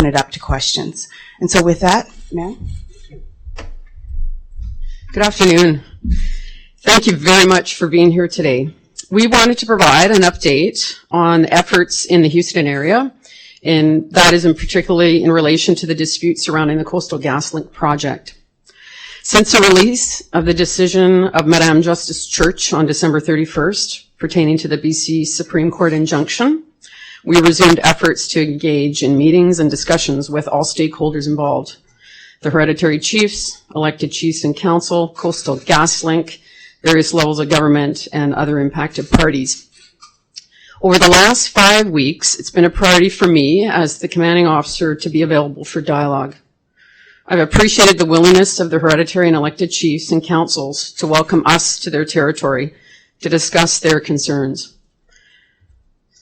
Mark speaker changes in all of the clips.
Speaker 1: open it up to questions. And so with that, ma'am.
Speaker 2: Good afternoon. Thank you very much for being here today. We wanted to provide an update on efforts in the Houston area, and that is particularly in relation to the dispute surrounding the Coastal GasLink project. Since the release of the decision of Madame Justice Church on December 31st pertaining to the BC Supreme Court injunction, we resumed efforts to engage in meetings and discussions with all stakeholders involved: the hereditary chiefs, elected chiefs and council, Coastal GasLink, various levels of government, and other impacted parties. Over the last 5 weeks, it's been a priority for me as the commanding officer to be available for dialogue. I've appreciated the willingness of the hereditary and elected chiefs and councils to welcome us to their territory to discuss their concerns.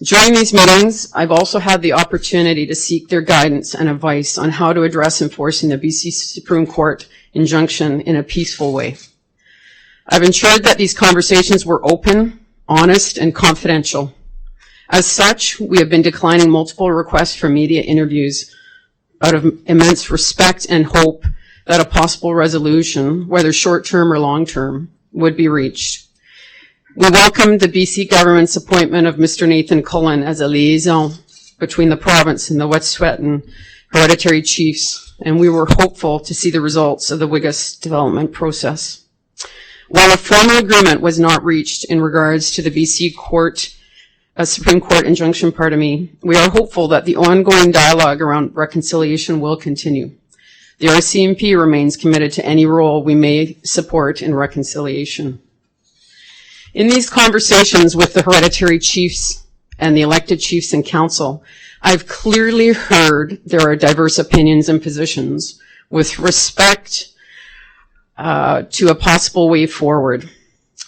Speaker 2: During these meetings, I've also had the opportunity to seek their guidance and advice on how to address enforcing the BC Supreme Court injunction in a peaceful way. I've ensured that these conversations were open, honest, and confidential. As such, we have been declining multiple requests for media interviews out of immense respect and hope that a possible resolution, whether short-term or long-term, would be reached. We welcomed the BC government's appointment of Mr. Nathan Cullen as a liaison between the province and the Wet'suwet'en hereditary chiefs, and we were hopeful to see the results of the Wigas development process. While a formal agreement was not reached in regards to the BC Supreme Court injunction, we are hopeful that the ongoing dialogue around reconciliation will continue. The RCMP remains committed to any role we may support in reconciliation. In these conversations with the hereditary chiefs and the elected chiefs and council, I've clearly heard there are diverse opinions and positions with respect to a possible way forward.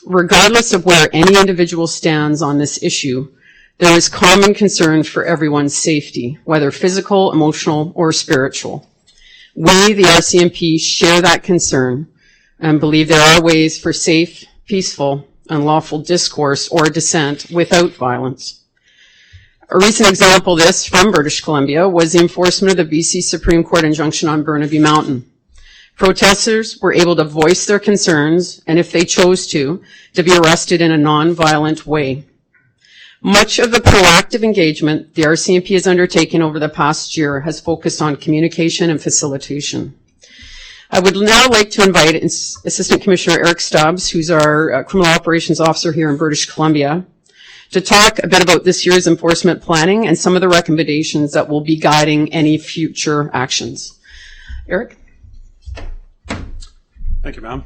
Speaker 2: Regardless of where any individual stands on this issue, there is common concern for everyone's safety, whether physical, emotional, or spiritual. We, the RCMP, share that concern and believe there are ways for safe, peaceful, and lawful discourse or dissent without violence. A recent example of this from British Columbia was the enforcement of the BC Supreme Court injunction on Burnaby Mountain. Protesters were able to voice their concerns, and if they chose to be arrested in a non-violent way. Much of the proactive engagement the RCMP has undertaken over the past year has focused on communication and facilitation. I would now like to invite Assistant Commissioner Eric Stubbs, who's our Criminal Operations Officer here in British Columbia, to talk a bit about this year's enforcement planning and some of the recommendations that will be guiding any future actions. Eric?
Speaker 3: Thank you, ma'am.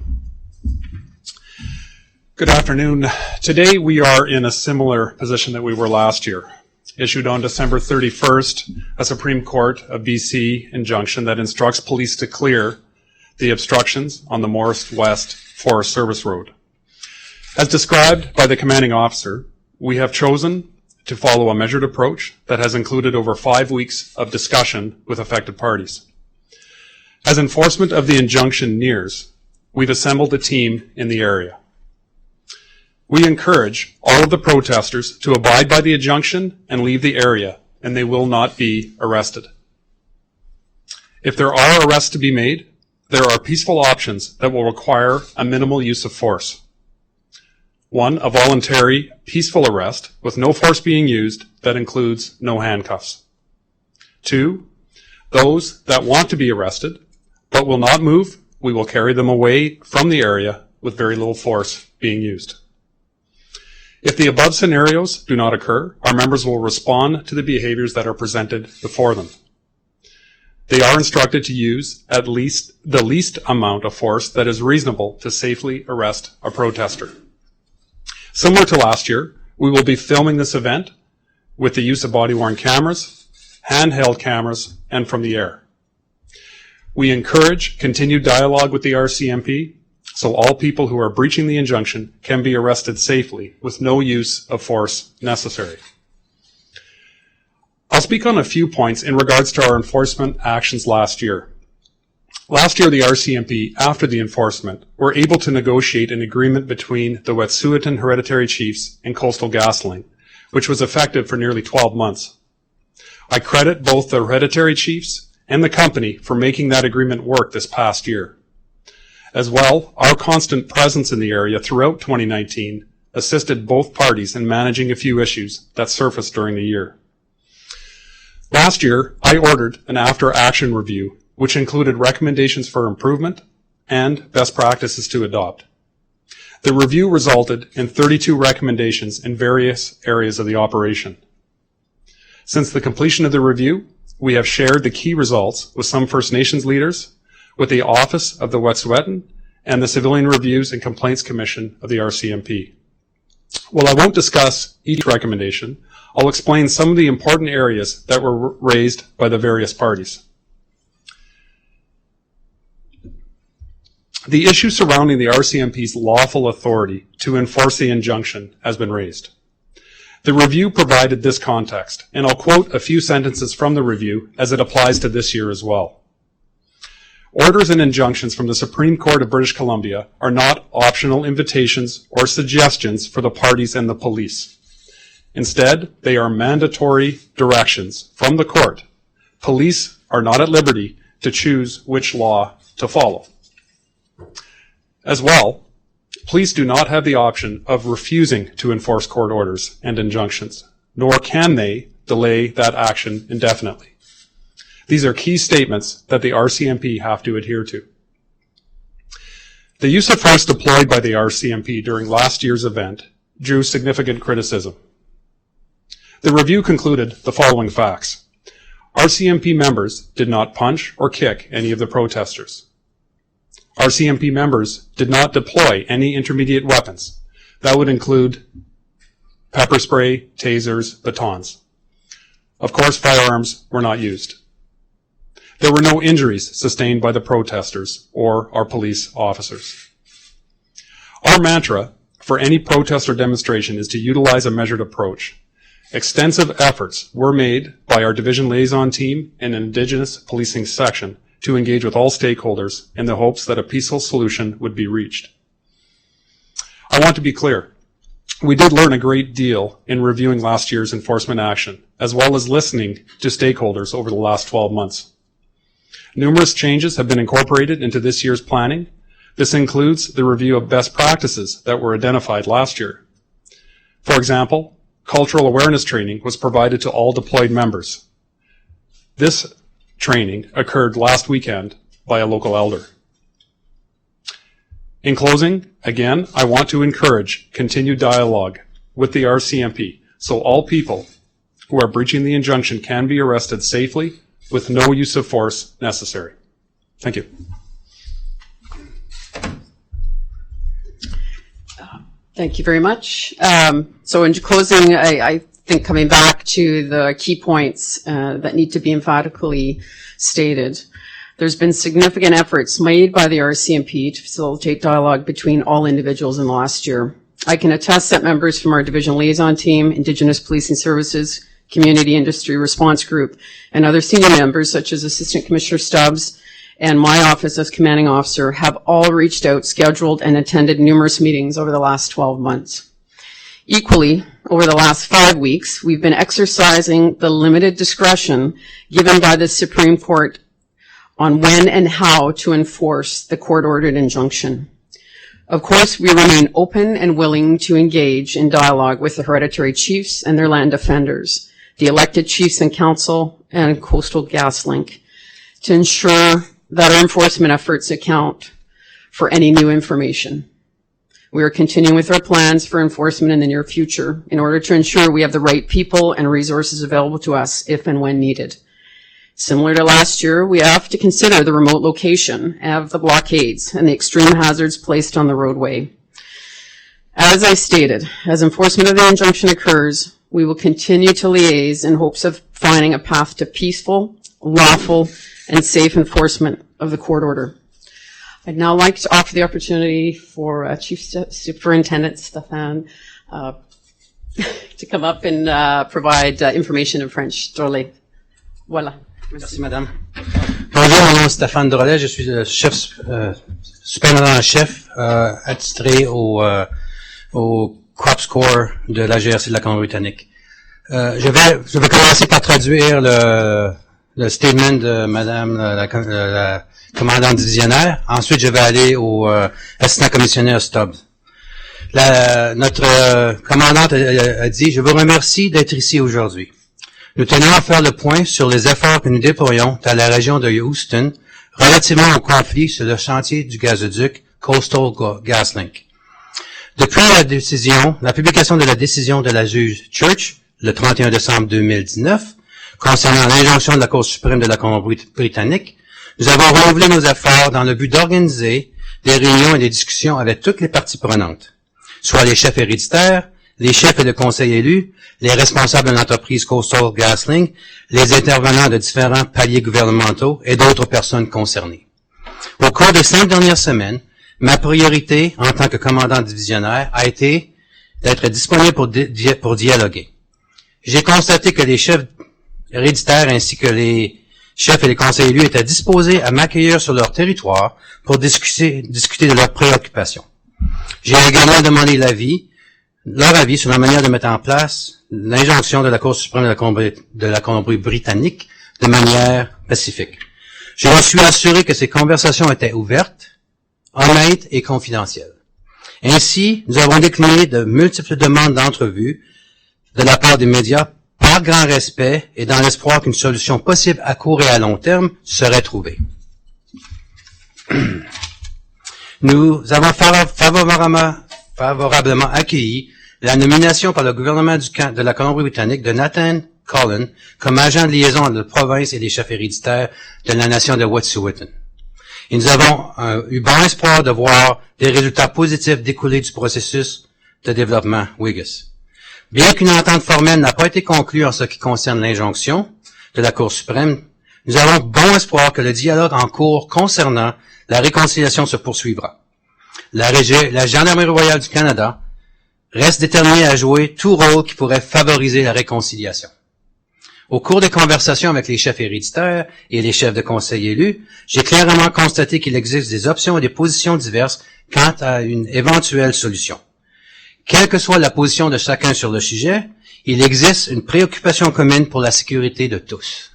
Speaker 3: Good afternoon. Today we are in a similar position that we were last year. Issued on December 31st, a Supreme Court of BC injunction that instructs police to clear the obstructions on the Morris West Forest Service Road. As described by the commanding officer, we have chosen to follow a measured approach that has included over 5 weeks of discussion with affected parties. As enforcement of the injunction nears, we've assembled a team in the area. We encourage all of the protesters to abide by the injunction and leave the area, and they will not be arrested. If there are arrests to be made, there are peaceful options that will require a minimal use of force. 1, a voluntary, peaceful arrest with no force being used that includes no handcuffs. 2, those that want to be arrested but will not move, we will carry them away from the area with very little force being used. If the above scenarios do not occur, our members will respond to the behaviors that are presented before them. They are instructed to use at least the least amount of force that is reasonable to safely arrest a protester. Similar to last year, we will be filming this event with the use of body-worn cameras, handheld cameras, and from the air. We encourage continued dialogue with the RCMP so all people who are breaching the injunction can be arrested safely with no use of force necessary. I'll speak on a few points in regards to our enforcement actions last year. Last year, the RCMP, after the enforcement, were able to negotiate an agreement between the Wet'suwet'en hereditary chiefs and Coastal GasLink, which was effective for nearly 12 months. I credit both the hereditary chiefs and the company for making that agreement work this past year. As well, our constant presence in the area throughout 2019 assisted both parties in managing a few issues that surfaced during the year. Last year, I ordered an after-action review, which included recommendations for improvement and best practices to adopt. The review resulted in 32 recommendations in various areas of the operation. Since the completion of the review, we have shared the key results with some First Nations leaders, with the Office of the Wet'suwet'en, and the Civilian Reviews and Complaints Commission of the RCMP. While I won't discuss each recommendation, I'll explain some of the important areas that were raised by the various parties. The issue surrounding the RCMP's lawful authority to enforce the injunction has been raised. The review provided this context, and I'll quote a few sentences from the review as it applies to this year as well. Orders and injunctions from the Supreme Court of British Columbia are not optional invitations or suggestions for the parties and the police. Instead, they are mandatory directions from the court. Police are not at liberty to choose which law to follow. As well, police do not have the option of refusing to enforce court orders and injunctions, nor can they delay that action indefinitely. These are key statements that the RCMP have to adhere to. The use of force deployed by the RCMP during last year's event drew significant criticism. The review concluded the following facts. RCMP members did not punch or kick any of the protesters. RCMP members did not deploy any intermediate weapons. That would include pepper spray, tasers, batons. Of course, firearms were not used. There were no injuries sustained by the protesters or our police officers. Our mantra for any protest or demonstration is to utilize a measured approach. Extensive efforts were made by our division liaison team and Indigenous policing section to engage with all stakeholders in the hopes that a peaceful solution would be reached. I want to be clear. We did learn a great deal in reviewing last year's enforcement action, as well as listening to stakeholders over the last 12 months. Numerous changes have been incorporated into this year's planning. This includes the review of best practices that were identified last year. For example, cultural awareness training was provided to all deployed members. This training occurred last weekend by a local elder. In closing, again, I want to encourage continued dialogue with the RCMP so all people who are breaching the injunction can be arrested safely with no use of force necessary. Thank you.
Speaker 2: Thank you very much. So in closing, I think coming back to the key points that need to be emphatically stated, there's been significant efforts made by the RCMP to facilitate dialogue between all individuals in the last year. I can attest that members from our division liaison team, Indigenous Policing Services, Community Industry Response Group, and other senior members such as Assistant Commissioner Stubbs and my office as commanding officer have all reached out, scheduled, and attended numerous meetings over the last 12 months. Equally, over the last 5 weeks, we've been exercising the limited discretion given by the Supreme Court on when and how to enforce the court-ordered injunction. Of course, we remain open and willing to engage in dialogue with the hereditary chiefs and their land defenders, the elected chiefs and council, and Coastal GasLink to ensure that our enforcement efforts account for any new information. We are continuing with our plans for enforcement in the near future in order to ensure we have the right people and resources available to us if and when needed. Similar to last year, we have to consider the remote location of the blockades and the extreme hazards placed on the roadway. As I stated, as enforcement of the injunction occurs, we will continue to liaise in hopes of finding a path to peaceful, lawful, and safe enforcement of the court order. I'd now like to offer the opportunity for Chief Superintendent Stéphane to come up and provide information in French. Drolet. Voilà.
Speaker 4: Merci, madame. Bonjour, mon nom est Stéphane Drolet. Je suis le chef, superintendant en chef, attitré au Corps Corps de la GRC de la Colombie-Britannique. Je vais commencer par traduire le statement de Madame la commandante divisionnaire. Ensuite, je vais aller au assistant commissionnaire Stubbs. Notre commandante a dit: je vous remercie d'être ici aujourd'hui. Nous tenons à faire le point sur les efforts que nous déployons dans la région de Houston relativement au conflit sur le chantier du gazoduc Coastal GasLink. Depuis la publication de la décision de la juge Church, le 31 décembre 2019, concernant l'injonction de la Cour suprême de la Colombie-Britannique, nous avons renouvelé nos efforts dans le but d'organiser des réunions et des discussions avec toutes les parties prenantes, soit les chefs héréditaires, les chefs et le conseil élus, les responsables de l'entreprise Coastal GasLink, les intervenants de différents paliers gouvernementaux et d'autres personnes concernées. Au cours des 5 dernières semaines, ma priorité en tant que commandant divisionnaire a été d'être disponible pour dialoguer. J'ai constaté que les chefs héréditaires ainsi que les chefs et les conseillers élus étaient disposés à m'accueillir sur leur territoire pour discuter de leurs préoccupations. J'ai également demandé leur avis sur la manière de mettre en place l'injonction de la Cour suprême de la Colombie-Britannique de manière pacifique. Je me suis assuré que ces conversations étaient ouvertes, honnêtes et confidentielles. Ainsi, nous avons décliné de multiples demandes d'entrevues de la part des médias par grand respect et dans l'espoir qu'une solution possible à court et à long terme serait trouvée. Nous avons favorablement accueilli la nomination par le gouvernement de la Colombie-Britannique de Nathan Cullen comme agent de liaison de la province et des chefs héréditaires de la nation de Wet'suwet'en. Et nous avons eu bon espoir de voir des résultats positifs découler du processus de développement WIGAS. Bien qu'une entente formelle n'a pas été conclue en ce qui concerne l'injonction de la Cour suprême, nous avons bon espoir que le dialogue en cours concernant la réconciliation se poursuivra. La Gendarmerie royale du Canada reste déterminée à jouer tout rôle qui pourrait favoriser la réconciliation. Au cours des conversations avec les chefs héréditaires et les chefs de conseil élus, j'ai clairement constaté qu'il existe des options et des positions diverses quant à une éventuelle solution. Quelle que soit la position de chacun sur le sujet, il existe une préoccupation commune pour la sécurité de tous.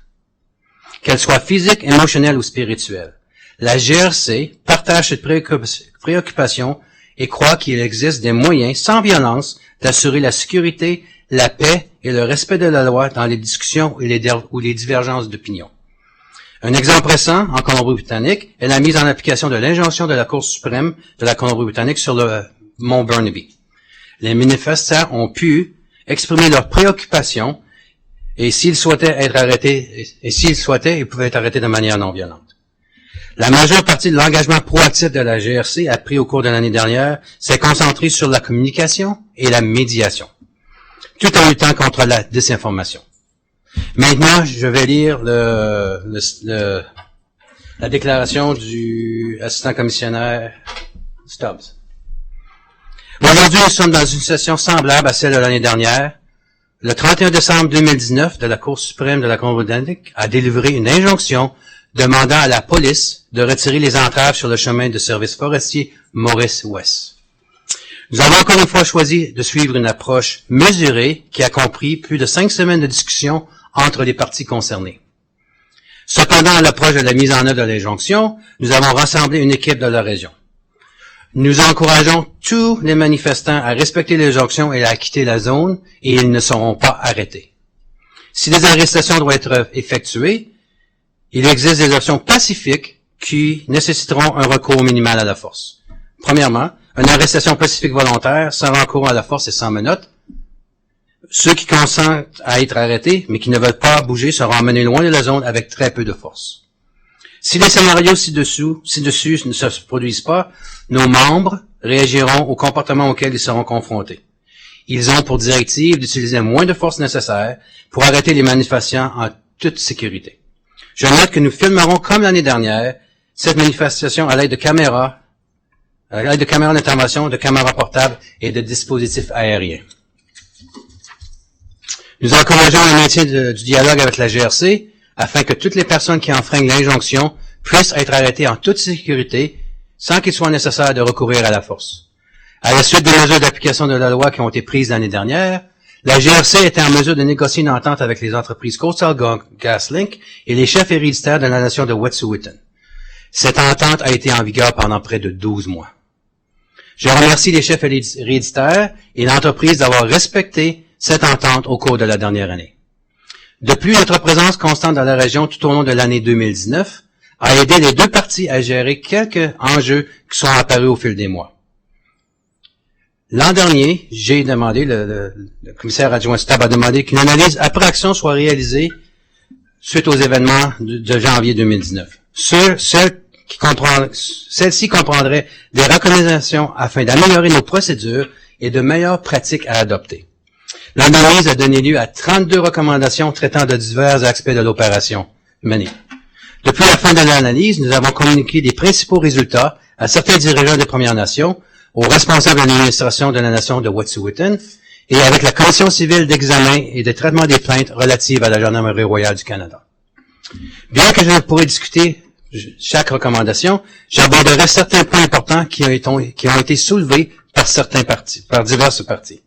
Speaker 4: Qu'elle soit physique, émotionnelle ou spirituelle. La GRC partage cette préoccupation et croit qu'il existe des moyens, sans violence, d'assurer la sécurité, la paix et le respect de la loi dans les discussions ou les divergences d'opinion. Un exemple récent, en Colombie-Britannique, est la mise en application de l'injonction de la Cour suprême de la Colombie-Britannique sur le mont Burnaby. Les manifestants ont pu exprimer leurs préoccupations et s'ils souhaitaient être arrêtés, ils pouvaient être arrêtés de manière non violente. La majeure partie de l'engagement proactif de la GRC a pris au cours de l'année dernière s'est concentré sur la communication et la médiation, tout en luttant contre la désinformation. Maintenant, je vais lire la déclaration du assistant commissionnaire Stubbs. Aujourd'hui, nous sommes dans une session semblable à celle de l'année dernière. Le 31 décembre 2019, de la Cour suprême de la Colombie-Britannique a délivré une injonction demandant à la police de retirer les entraves sur le chemin de service forestier Maurice-Ouest. Nous avons encore une fois choisi de suivre une approche mesurée qui a compris plus de 5 semaines de discussion entre les parties concernées. Cependant, à l'approche de la mise en œuvre de l'injonction, nous avons rassemblé une équipe de la région. Nous encourageons tous les manifestants à respecter l'injonction et à quitter la zone et ils ne seront pas arrêtés. Si des arrestations doivent être effectuées, il existe des options pacifiques qui nécessiteront un recours minimal à la force. Premièrement, une arrestation pacifique volontaire sans recours à la force et sans menottes. Ceux qui consentent à être arrêtés, mais qui ne veulent pas bouger, seront emmenés loin de la zone avec très peu de force. Si les scénarios ci-dessus ne se produisent pas, nos membres réagiront au comportement auquel ils seront confrontés. Ils ont pour directive d'utiliser moins de force nécessaire pour arrêter les manifestants en toute sécurité. Je note que nous filmerons, comme l'année dernière, cette manifestation à l'aide de caméras d'intervention, de caméras portables et de dispositifs aériens. Nous encourageons le maintien du dialogue avec la GRC afin que toutes les personnes qui enfreignent l'injonction puissent être arrêtées en toute sécurité sans qu'il soit nécessaire de recourir à la force. À la suite des mesures d'application de la loi qui ont été prises l'année dernière, La GRC était en mesure de négocier une entente avec les entreprises Coastal GasLink et les chefs héréditaires de la nation de Wet'suwet'en. Cette entente a été en vigueur pendant près de 12 mois. Je remercie les chefs héréditaires et l'entreprise d'avoir respecté cette entente au cours de la dernière année. De plus, notre présence constante dans la région tout au long de l'année 2019 a aidé les deux parties à gérer quelques enjeux qui sont apparus au fil des mois. L'an dernier, j'ai demandé, le commissaire adjoint Stab a demandé qu'une analyse après action soit réalisée suite aux événements de janvier 2019. Celle-ci comprendrait des recommandations afin d'améliorer nos procédures et de meilleures pratiques à adopter. L'analyse a donné lieu à 32 recommandations traitant de divers aspects de l'opération menée. Depuis la fin de l'analyse, nous avons communiqué les principaux résultats à certains dirigeants des Premières Nations, aux responsables de l'administration de la nation de Wet'suwet'en et avec la Commission civile d'examen et de traitement des plaintes relatives à la Gendarmerie royale du Canada. Bien que je ne pourrais discuter chaque recommandation, j'aborderai certains points importants qui ont été soulevés par diverses parties.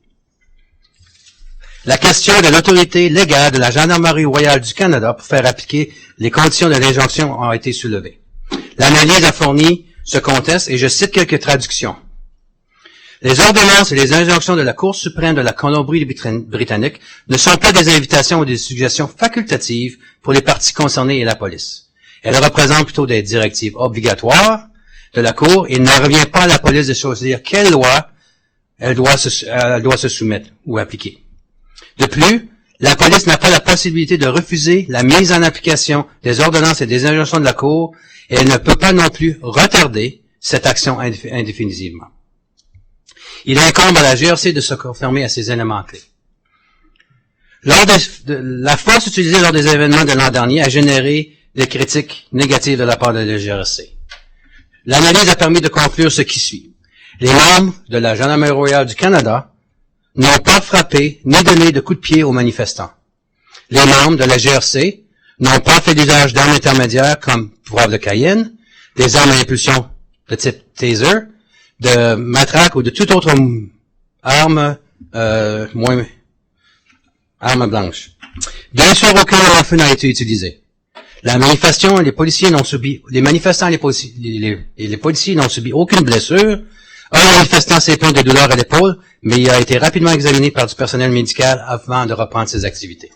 Speaker 4: La question de l'autorité légale de la Gendarmerie royale du Canada pour faire appliquer les conditions de l'injonction a été soulevée. L'analyse a fourni ce contexte et je cite quelques traductions. Les ordonnances et les injonctions de la Cour suprême de la Colombie-Britannique ne sont pas des invitations ou des suggestions facultatives pour les parties concernées et la police. Elles représentent plutôt des directives obligatoires de la Cour et ne revient pas à la police de choisir quelle loi elle doit se soumettre ou appliquer. De plus, la police n'a pas la possibilité de refuser la mise en application des ordonnances et des injonctions de la Cour et elle ne peut pas non plus retarder cette action indéfinitivement. Il incombe à la GRC de se conformer à ces éléments clés. La force utilisée lors des événements de l'an dernier a généré des critiques négatives de la part de la GRC. L'analyse a permis de conclure ce qui suit. Les membres de la Gendarmerie royale du Canada n'ont pas frappé ni donné de coups de pied aux manifestants. Les membres de la GRC n'ont pas fait d'usage d'armes intermédiaires comme poivre de Cayenne, des armes à impulsion de type taser, de matraque ou de toute autre arme blanche. Bien sûr, aucun arme à feu n'a été utilisé. Les manifestants et les policiers n'ont subi aucune blessure. Un manifestant s'est plaint de douleurs à l'épaule, mais il a été rapidement examiné par du personnel médical avant de reprendre ses activités.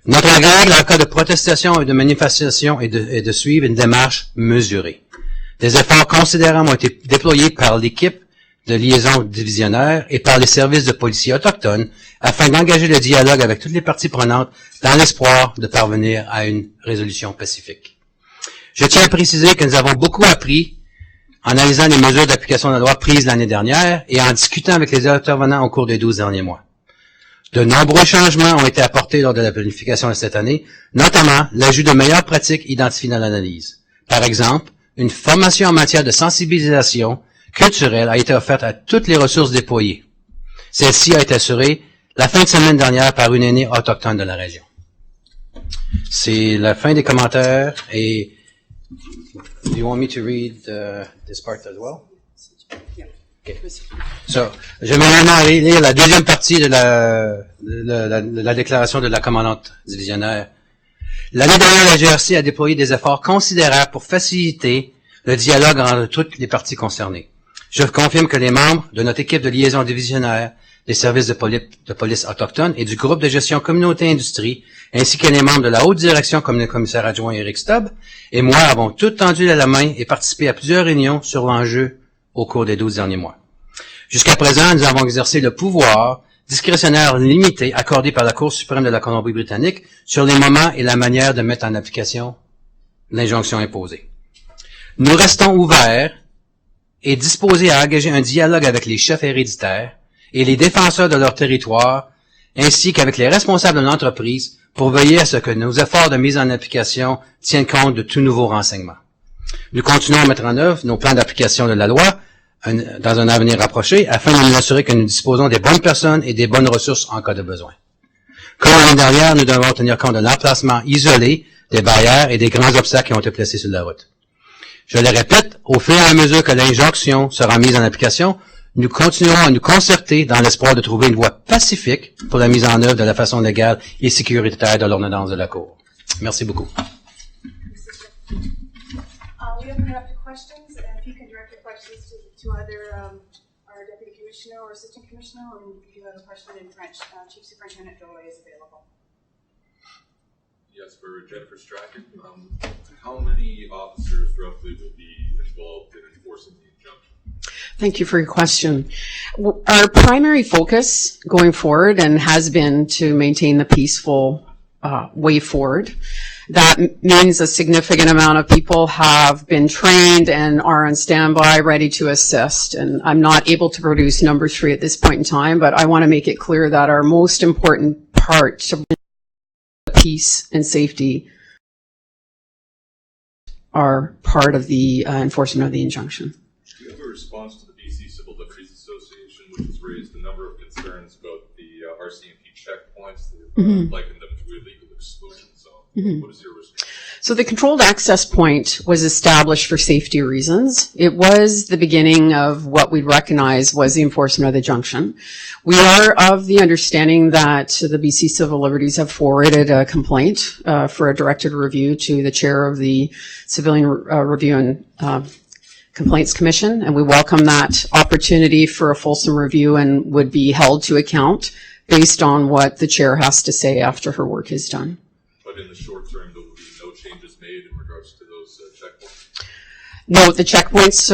Speaker 4: Notre règle en cas de protestation et de manifestation est de suivre une démarche mesurée. Des efforts considérables ont été déployés par l'équipe de liaison divisionnaire et par les services de policiers autochtones afin d'engager le dialogue avec toutes les parties prenantes dans l'espoir de parvenir à une résolution pacifique. Je tiens à préciser que nous avons beaucoup appris en analysant les mesures d'application de la loi prises l'année dernière et en discutant avec les intervenants au cours des 12 derniers mois. De nombreux changements ont été apportés lors de la planification de cette année, notamment l'ajout de meilleures pratiques identifiées dans l'analyse. Par exemple, une formation en matière de sensibilisation culturelle a été offerte à toutes les ressources déployées. Celle-ci a été assurée la fin de semaine dernière par une aînée autochtone de la région. C'est la fin des commentaires et do you want me to read this part as well? Okay. So, je vais maintenant lire la deuxième partie de la déclaration de la commandante divisionnaire. L'année dernière, la GRC a déployé des efforts considérables pour faciliter le dialogue entre toutes les parties concernées. Je confirme que les membres de notre équipe de liaison divisionnaire, des services de police autochtones et du groupe de gestion communauté-industrie, ainsi que les membres de la haute direction comme le commissaire adjoint Eric Stubb et moi avons tous tendu la main et participé à plusieurs réunions sur l'enjeu au cours des 12 derniers mois. Jusqu'à présent, nous avons exercé le pouvoir discrétionnaire limité accordé par la Cour suprême de la Colombie-Britannique sur les moments et la manière de mettre en application l'injonction imposée. Nous restons ouverts et disposés à engager un dialogue avec les chefs héréditaires et les défenseurs de leur territoire, ainsi qu'avec les responsables de l'entreprise pour veiller à ce que nos efforts de mise en application tiennent compte de tout nouveau renseignement. Nous continuons à mettre en œuvre nos plans d'application de la loi dans un avenir rapproché afin de nous assurer que nous disposons des bonnes personnes et des bonnes ressources en cas de besoin. Comme l'année dernière, nous devons tenir compte de l'emplacement isolé des barrières et des grands obstacles qui ont été placés sur la route. Je le répète, au fur et à mesure que l'injonction sera mise en application, nous continuerons à nous concerter dans l'espoir de trouver une voie pacifique pour la mise en œuvre de la façon légale et sécuritaire de l'ordonnance de la Cour. Merci beaucoup.
Speaker 5: We open it up to questions, and if you can direct your questions to either our Deputy Commissioner or Assistant Commissioner, and if you have a question in French, Chief Superintendent Drouet is available.
Speaker 6: Yes, for Jennifer Strachan, how many officers roughly will be involved in enforcing the injunction?
Speaker 2: Thank you for your question. Our primary focus going forward and has been to maintain the peaceful way forward. That means a significant amount of people have been trained and are on standby ready to assist. And I'm not able to produce numbers for you at this point in time, but I want to make it clear that our most important part to peace and safety are part of the enforcement of the injunction.
Speaker 6: Do you have a response to the BC Civil Liberties Association, which has raised a number of concerns about the RCMP checkpoints? They've likened them to illegal exclusion zones. What is your response?
Speaker 2: So the controlled access point was established for safety reasons. It was the beginning of what we recognize was the enforcement of the injunction. We are of the understanding that the BC Civil Liberties have forwarded a complaint for a directed review to the chair of the Civilian Review and Complaints Commission, and we welcome that opportunity for a fulsome review and would be held to account based on what the chair has to say after her work is done.
Speaker 6: But in the short term, there will be no changes made in regards to those checkpoints?
Speaker 2: No, the checkpoints,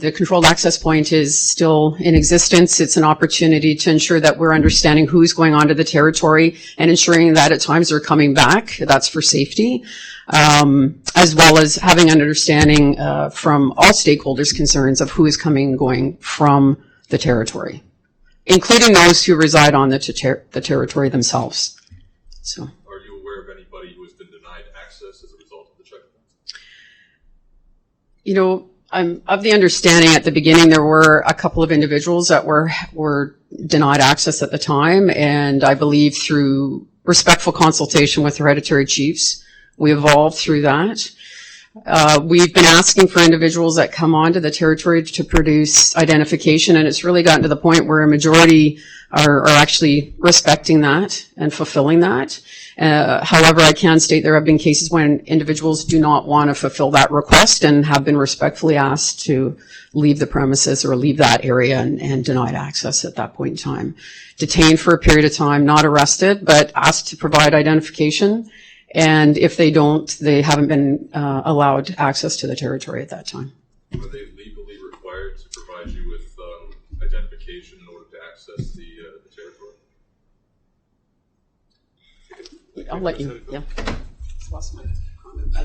Speaker 2: the controlled access point is still in existence. It's an opportunity to ensure that we're understanding who's going onto the territory and ensuring that at times they're coming back. That's for safety, as well as having an understanding from all stakeholders' concerns of who is coming and going from the territory, including those who reside on the territory themselves. So.
Speaker 6: Are you aware of anybody who has been denied access as a result of the checkpoints?
Speaker 2: You know, I'm of the understanding at the beginning there were a couple of individuals that were denied access at the time, and I believe through respectful consultation with hereditary chiefs, we evolved through that. We've been asking for individuals that come onto the territory to produce identification, and it's really gotten to the point where a majority are actually respecting that and fulfilling that. However, I can state there have been cases when individuals do not want to fulfill that request and have been respectfully asked to leave the premises or leave that area and denied access at that point in time. Detained for a period of time, not arrested, but asked to provide identification. And if they don't, they haven't been allowed access to the territory at that time.
Speaker 6: Are they legally required to provide you with identification in order to access the territory?
Speaker 2: I'll let you, yeah.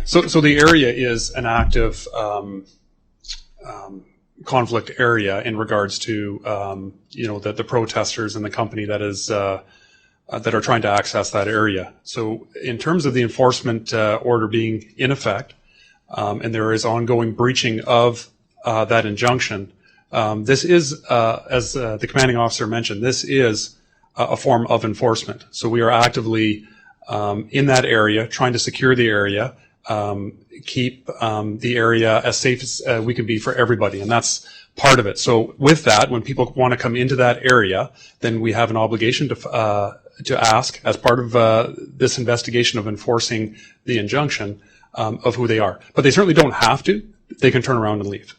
Speaker 3: So the area is an active conflict area in regards to the protesters and the company that is that are trying to access that area. So in terms of the enforcement order being in effect, and there is ongoing breaching of that injunction, this is, as the commanding officer mentioned, this is a form of enforcement. So we are actively in that area, trying to secure the area, keep the area as safe as we can be for everybody, and that's part of it. So with that, when people want to come into that area, then we have an obligation to ask, as part of this investigation of enforcing the injunction, of who they are. But they certainly don't have to. They can turn around and leave.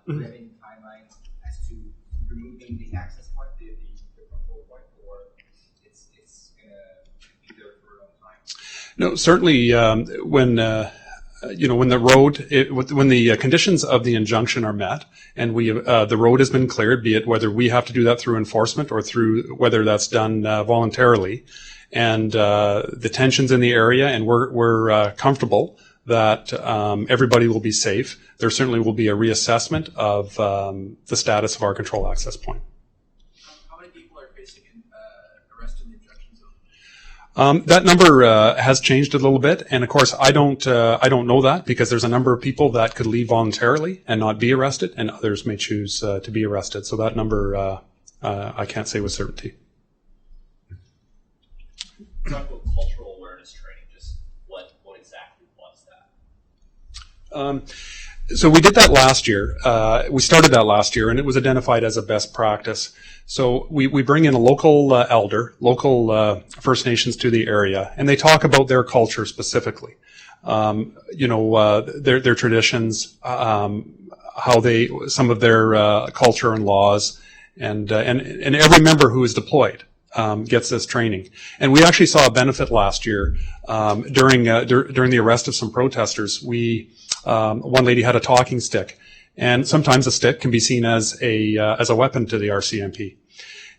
Speaker 7: Revenue timelines as to removing the access point, the control point, or it's going to be there for a long time?
Speaker 3: No, certainly when the road, when the conditions of the injunction are met, and the road has been cleared, be it whether we have to do that through enforcement or through whether that's done voluntarily, and the tensions in the area, and we're comfortable that everybody will be safe, there certainly will be a reassessment of the status of our control access point.
Speaker 7: How many people are facing arrest in the injunction zone?
Speaker 3: That number has changed a little bit, and of course I don't know that, because there's a number of people that could leave voluntarily and not be arrested, and others may choose to be arrested. So that number I can't say with certainty.
Speaker 8: Talk about cultural awareness
Speaker 3: So we did that last year. We started that last year, and it was identified as a best practice. So we bring in a local elder, local First Nations to the area, and they talk about their culture specifically. Their traditions, how they, some of their culture and laws, and every member who is deployed gets this training. And we actually saw a benefit last year during the arrest of some protesters. One lady had a talking stick, and sometimes a stick can be seen as a weapon to the RCMP.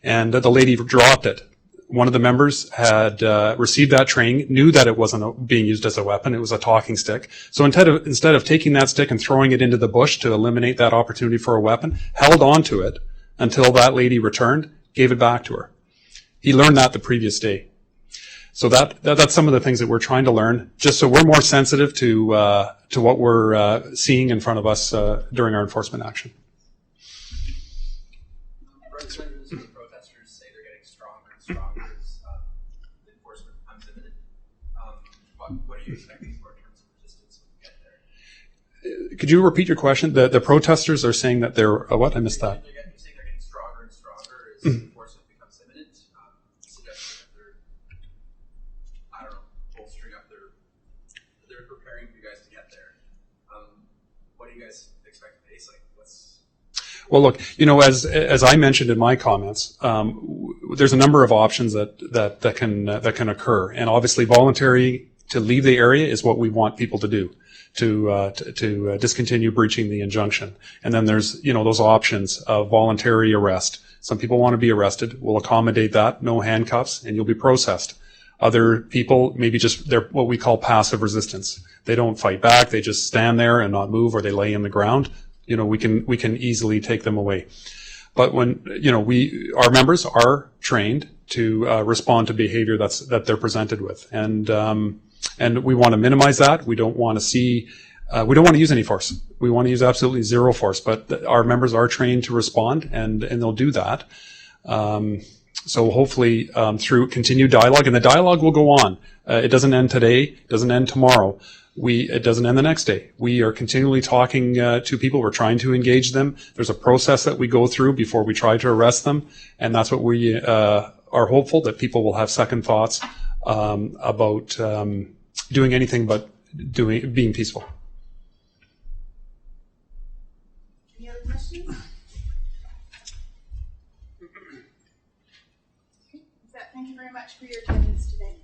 Speaker 3: And the lady dropped it. One of the members had received that training, knew that it wasn't being used as a weapon, it was a talking stick. So instead of taking that stick and throwing it into the bush to eliminate that opportunity for a weapon, held on to it until that lady returned, gave it back to her. He learned that the previous day. So that's some of the things that we're trying to learn, just so we're more sensitive to what we're seeing in front of us during our enforcement action.
Speaker 7: Representatives of the protesters say they're getting stronger and stronger as the enforcement becomes imminent. What are you expecting for in terms of resistance when we get there?
Speaker 3: Could you repeat your question? The protesters are saying that they're what? I missed that.
Speaker 7: You're saying they're getting stronger and stronger as enforcement becomes imminent, suggesting that they're, I don't know, bolstering up they're preparing for you guys to get there. What do you guys expect to face? Like,
Speaker 3: Well, look, as I mentioned in my comments, there's a number of options that can occur, and obviously, voluntary to leave the area is what we want people to do, to discontinue breaching the injunction. And then there's those options of voluntary arrest. Some people want to be arrested. We'll accommodate that, no handcuffs, and you'll be processed. Other people, maybe they're what we call passive resistance. They don't fight back. They just stand there and not move, or they lay in the ground. We can easily take them away. But when, our members are trained to respond to behavior that they're presented with. And we want to minimize that. We don't want to we don't want to use any force. We want to use absolutely zero force, but our members are trained to respond, and they'll do that. So hopefully, through continued dialogue, and the dialogue will go on. It doesn't end today, it doesn't end tomorrow. It doesn't end the next day. We are continually talking to people. We're trying to engage them. There's a process that we go through before we try to arrest them, and that's what we are hopeful, that people will have second thoughts about doing anything but being peaceful.
Speaker 5: Any other questions? Thank you very much for your attendance today.